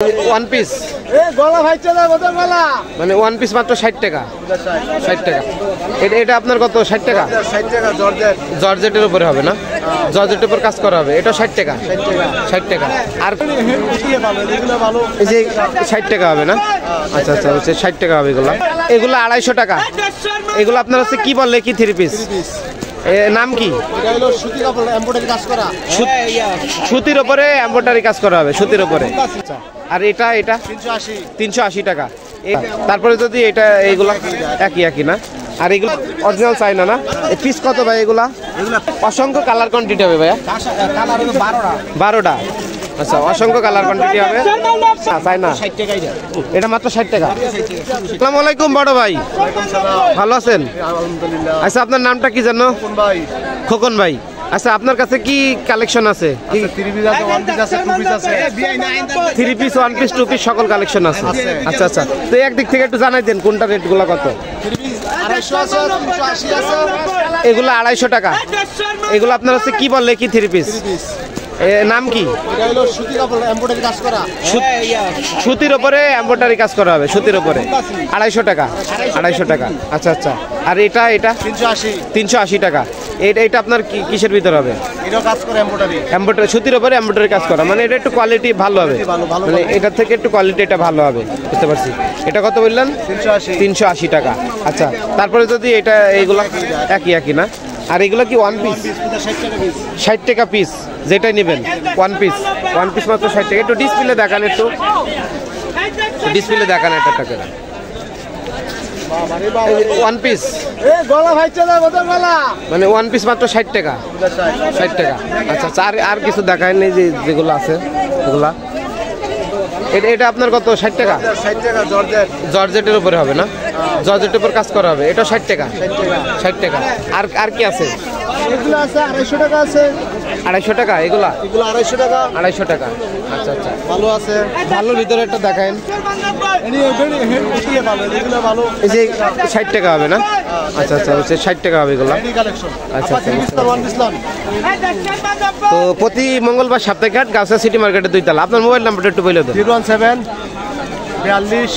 One piece মানে one piece মাত্র 60 টাকা। 60 টাকা। এটা আপনার কত? 60 টাকা। জর্জেটের উপরে হবে না? জর্জেটের উপর কাজ করা হবে, এটা 60 টাকা। 60 টাকা। আর এই যে 60 টাকা হবে না? আচ্ছা আচ্ছা, 60 টাকা হবে এগুলো। এগুলো 250 টাকা। এগুলো আপনার হচ্ছে কি বলে, কি থ্রি পিস? নাম কি? সুতির উপরে এমব্রয়ডারি কাজ করা হবে, সুতির উপরে। আর এটা 380 টাকা। তারপরে যদি এটা এইগুলা একই না? আর এগুলো অরিজিনাল চাইনা না? পিস কত ভাই এগুলা? অসংখ্য কালার কোয়ান্টিটি হবে ভাইয়া? 12টা। আচ্ছা, অসংখ্য কালার কোয়ান্টিটি হবে। চাইনা এটা মাত্র 60 টাকা। আসসালামু আলাইকুম বড় ভাই, ভালো আছেন? আচ্ছা, আপনার নামটা কি জানো? খোকন ভাই। আচ্ছা, আপনার কাছে কি কালেকশন আছে? Three piece, one piece, two piece সকল কালেকশন আছে। আচ্ছা আচ্ছা, তো একদিক থেকে একটু জানাই দেন কোনটা রেটগুলো কত? এগুলো 250 টাকা। এগুলো আপনার হচ্ছে কি বলে, কি থ্রি পিস? নাম কি? সুতির উপরে এমব্রয়ডারি কাজ করা হবে, সুতির উপরে। 250 টাকা। 250 টাকা। আচ্ছা আচ্ছা। আর এটা 380 টাকা। এটা আপনার কিসের ভিতর হবে? এমব্রয়ডারি, সুতির উপরে এমব্রয়ডারি কাজ করা, মানে এটা একটু কোয়ালিটি ভালো হবে, মানে এটার থেকে একটু কোয়ালিটি এটা ভালো হবে, বুঝতে পারছি। এটা কত বললেন? 380 টাকা। আচ্ছা, তারপরে যদি এটা এইগুলো একই না? আর এগুলো কি ওয়ান পিস? 60 টাকা পিস, যেটাই নেবেন ওয়ান পিস মাত্র 60 টাকা। একটু ডিসপ্লে দেখান, একটু ডিসপ্লে দেখান এটা টাকা। ওয়ান পিস মানে ওয়ান পিস মাত্র 60 টাকা। 60 টাকা। আচ্ছা আচ্ছা। আর কিছু দেখায় নেই যেগুলো আছে ওগুলা? এটা আপনার কত? 60 টাকা। জর্জেটের উপরে হবে না? জর্জেটের উপর কাজ করা হবে, এটা 60 টাকা। 60 টাকা। আর কি আছে? 250 টাকা আছে। 250 টাকা এগুলা? 250 টাকা। আচ্ছা আচ্ছা, ভালো আছে। ভালোর ভিতরে একটা দেখায়। এই যে 60 টাকা হবে না? আচ্ছা আচ্ছা, 60 টাকা হবে এগুলা। আচ্ছা আচ্ছা। তো প্রতি মঙ্গলবার সাপ্তাহিক হাট, গাউসিয়া সিটি মার্কেটে 2 তলা। আপনার মোবাইল নাম্বারটা একটু বলে দেন। 017 42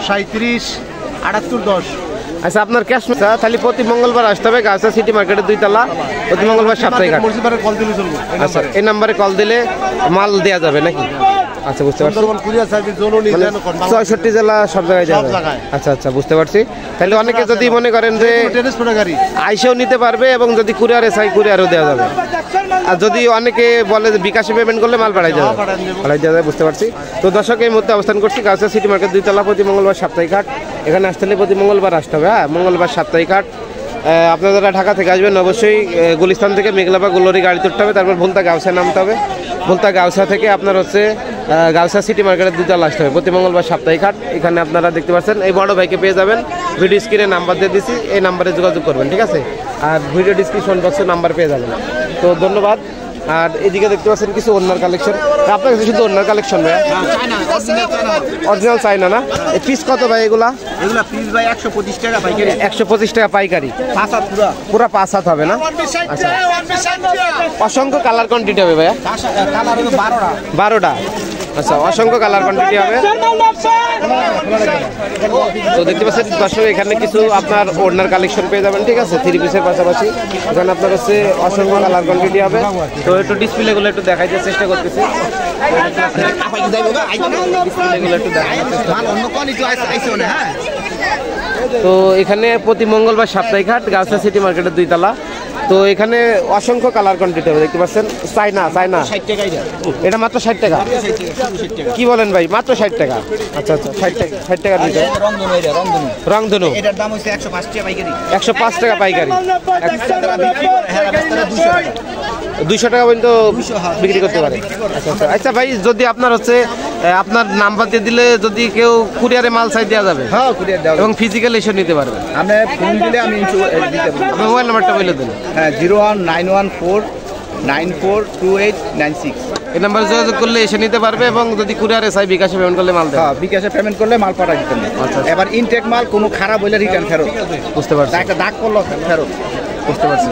37 78 10। আচ্ছা, আপনার ক্যাশ তাহলে প্রতি মঙ্গলবার আসতে হবে গাউসিয়া সিটি মার্কেটে 2 তলা, প্রতি মঙ্গলবার সাপ্তাহিক হাট। আচ্ছা, এই নাম্বারে কল দিলে মাল দেওয়া যাবে নাকি? আচ্ছা, বুঝতে পারছি। 64 জেলা সব জায়গায় যাবে। আচ্ছা আচ্ছা, বুঝতে পারছি। তাহলে অনেকে যদি মনে করেন যে আইসেও নিতে পারবে, এবং যদি কুরিয়ারে চাই কুরিয়ারও দেওয়া যাবে। আর যদি অনেকে বলে যে বিকাশে পেমেন্ট করলে মাল পাঠাই দেওয়া যাবে, বুঝতে পারছি। তো দর্শক, এই মুহূর্তে অবস্থান করছি গাউসিয়া সিটি মার্কেট 2 তলা, প্রতি মঙ্গলবার সাপ্তাহিক হাট। এখানে আসতে হলে প্রতি মঙ্গলবার আসতে হবে। হ্যাঁ, মঙ্গলবার সাপ্তাহিক হাট। আপনারা যারা ঢাকা থেকে আসবেন অবশ্যই গুলিস্তান থেকে মেঘলা গুলোরি গাড়ি তুলতে হবে, তারপর ভুলতা গাউসিয়া নামতে হবে। ভুলতা গাউসিয়া থেকে আপনার হচ্ছে গাউসিয়া সিটি মার্কেটের 2 তলা আসতে হবে, প্রতি মঙ্গলবার সাপ্তাহিক হাট। এখানে আপনারা দেখতে পাচ্ছেন এই বড় ভাইকে পেয়ে যাবেন। ভিডিও স্ক্রিনে নাম্বার দিয়ে দিচ্ছি, এই নাম্বারে যোগাযোগ করবেন, ঠিক আছে? আর ভিডিও ডিসক্রিপশন বক্সে নাম্বার পেয়ে যাবেন। তো ধন্যবাদ। আর এদিকে দেখতে পাচ্ছেন কিছু ওড়নার কালেকশন। আপনার কাছে শুধু ওড়নার কালেকশন ভাই? অরিজিনাল চাইনা না? এই পিস কত ভাই এগুলা? পিস ভাই 125 টাকা পাইকারি। 125 টাকা পাইকারি। পুরা 5 হাত হবে না? আচ্ছা, অসংখ্য কালার কোয়ান্টিটি হবে ভাইয়া? 12টা। আচ্ছা, অসংখ্য কালার কোয়ান্টিটি হবে। তো দেখতে পাচ্ছেন দর্শক, এখানে কিছু আপনার ওড়নার কালেকশন পেয়ে যাবেন, ঠিক আছে? থ্রি পিসের পাশাপাশি এখানে আপনার হচ্ছে অসংখ্য কালার কোয়ান্টিটি হবে। তো একটু ডিসপ্লেগুলো একটু দেখাইতে চেষ্টা করতেছি। তো এখানে প্রতি মঙ্গলবার সাপ্তাহিক হাট, গাউসিয়া সিটি মার্কেটের 2 তলা। তো এখানে অসংখ্য কালার কোয়ান্টিটি হবে, দেখতে পাচ্ছেন। চাইনা এটা মাত্র 60 টাকা। কি বলেন ভাই? মাত্র 60 টাকা। আচ্ছা আচ্ছা, 60 টাকার ভিতরে রংধনু। এটার দাম হচ্ছে 105 টাকা পাইকারি। 105 টাকা পাইকারি। 200 টাকা পর্যন্ত বিক্রি করতে পারে। আচ্ছা আচ্ছা। আচ্ছা ভাই, যদি আপনার হচ্ছে আপনার নাম্বার দিয়ে দিলে যদি কেউ কুরিয়ারে মাল চাই দেওয়া যাবে? হ্যাঁ, কুরিয়ার দেওয়া এবং ফিজিক্যাল এসে নিতে পারবে। আপনি ফোন দিলে আমি দিতে পারবো। আপনার মোবাইল নাম্বারটা বলে দিন। হ্যাঁ, 01914 942896। এই নাম্বারে যোগাযোগ করলে এসে নিতে পারবে, এবং যদি কুরিয়ারে চাই বিকাশে পেমেন্ট করলে মাল দেবে। হ্যাঁ, বিকাশে পেমেন্ট করলে মাল পাঠাই দিতে হবে। আচ্ছা। এবার ইনটেক মাল কোনো খারাপ হইলে রিটার্ন ফেরত। বুঝতে পারছি। একটা দাগ পড়লো ফেরত। বুঝতে পারছি।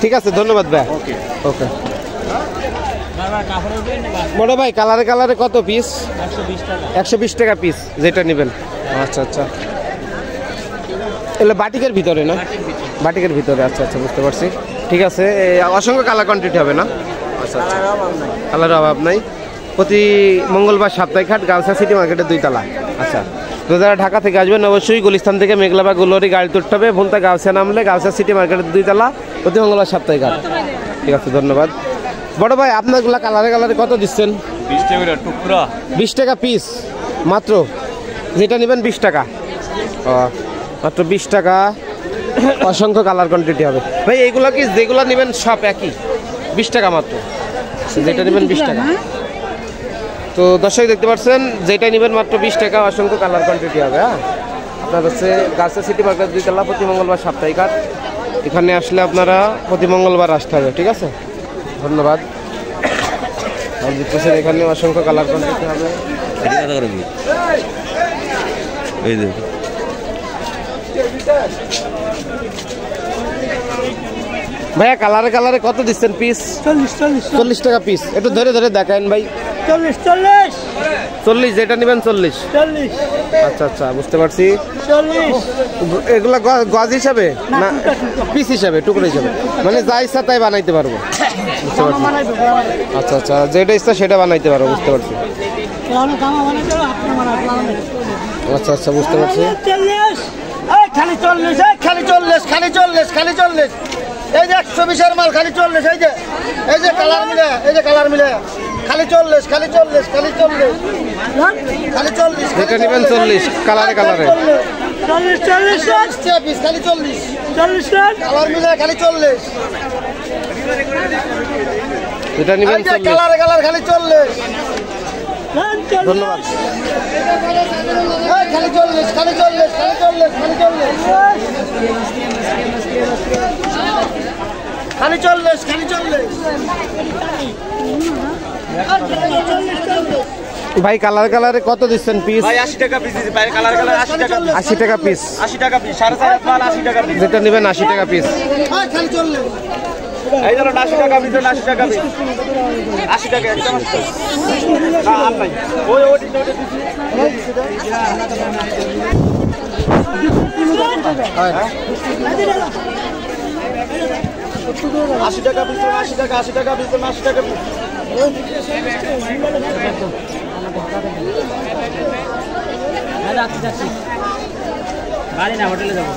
ঠিক আছে, ধন্যবাদ ভাই। ওকে ওকে। বড় ভাই কালারে কালারে কত পিস? 120 টাকা পিস যেটা নেবেন। আচ্ছা আচ্ছা, এগুলো বাটিকের ভিতরে না? বাটিকের ভিতরে। আচ্ছা আচ্ছা, বুঝতে পারছি। ঠিক আছে, অসংখ্য কালার কোয়ান্টিটি হবে না? আচ্ছা আচ্ছা, কালারের অভাব নাই। প্রতি মঙ্গলবার সাপ্তাহিক হাট, গাউসিয়া সিটি মার্কেটের 2 তলা। আচ্ছা, তো যারা ঢাকা থেকে আসবেন অবশ্যই গুলিস্তান থেকে মেঘলা বা গুলরি গাড়ি তুলতে হবে। ভুলতা গাউসিয়া নামলে গাউসিয়া সিটি মার্কেটের 2 তলা, প্রতি মঙ্গলবার সাপ্তাহিক হাট। ঠিক আছে, ধন্যবাদ। বড় ভাই আপনারগুলা কালারে কালারে কত দিচ্ছেন? 20 টাকা টুকরা। 20 টাকা পিস মাত্র, যেটা নেবেন 20 টাকা। ও মাত্র 20 টাকা, অসংখ্য কালার কোয়ান্টিটি হবে। ভাই এইগুলো কি যেগুলো নেবেন সব একই 20 টাকা মাত্র, যেটা নেবেন 20 টাকা। তো দর্শক দেখতে পাচ্ছেন, যেটা নেবেন মাত্র 20 টাকা, অসংখ্য কালার কোয়ান্টিটি হবে। হ্যাঁ, আপনার হচ্ছে গাউসিয়া সিটি মার্কেট 2 তলা, প্রতি মঙ্গলবার সাপ্তাহিক হাট। এখানে আসলে আপনারা প্রতি মঙ্গলবার আসতে হবে। ঠিক আছে, ধন্যবাদ। আর দেখতেছেন এখানে অসংখ্য কালার কোয়ান্টিটি হবে। এই যে ভাইয়া কালারে কালারে কত দিচ্ছেন পিস? 40 টাকা পিস। একটু ধরে ধরে দেখান ভাই। 40, যেটা নেবেন 40। আচ্ছা আচ্ছা, বুঝতে পারছি। এগুলা গজ হিসাবে না পিস হিসাবে, টুকরো হিসাবে, মানে যা ইচ্ছা তাই বানাইতে পারবো। বুঝতে পারছি। আচ্ছা আচ্ছা, যেটা ইচ্ছা সেটা বানাইতে পারবো, বুঝতে পারছি। আচ্ছা আচ্ছা, বুঝতে পারছি। খালি 40, খালি 40, খালি 40, খালি 40। এই যে 120-এর মাল খালি 40। এই যে কালার মিলে, এই যে কালার মিলে খালি 40, খালি 40, খালি 40, খালি 40। যেটা নেবেন 40, কালারে কালারে 40 পিস, খালি 40 কালার মিলে, খালি 40। যেটা নেবেন 40, কালারে কালার খালি 40। ধন্যবাদ। খালি 40, খালি 40, খালি 40, খালি 40, খালি 40, খালি 40। ভাই কালার কালারে কত দিচ্ছেন পিস? ভাই 80 টাকা পিস দিছি ভাই, কালার কালার 80 টাকা। 80 টাকা পিস। 80 টাকা পিস, 4.5 মাল 80 টাকা পিস। যেটা নেবেন 80 টাকা পিস। খালি 40। এই ধরো 80 টাকা পিস, 80 টাকা পিস, 80 টাকা একদম। না আর নাই, ওই ওই দিছি। 80 টাকা পিস, 80 টাকা, 80 টাকা পিস, 80 টাকা পিস। গাড়ি না, হোটেলে যাবো।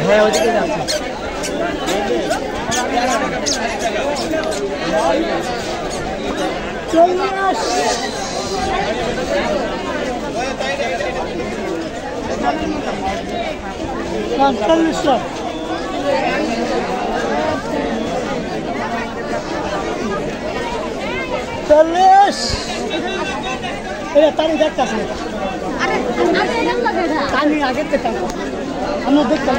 হ্যাঁ, ওদিকে যাচ্ছি। তারি দেখতেছে আমি আগে দেখতাম আমরা দেখতাম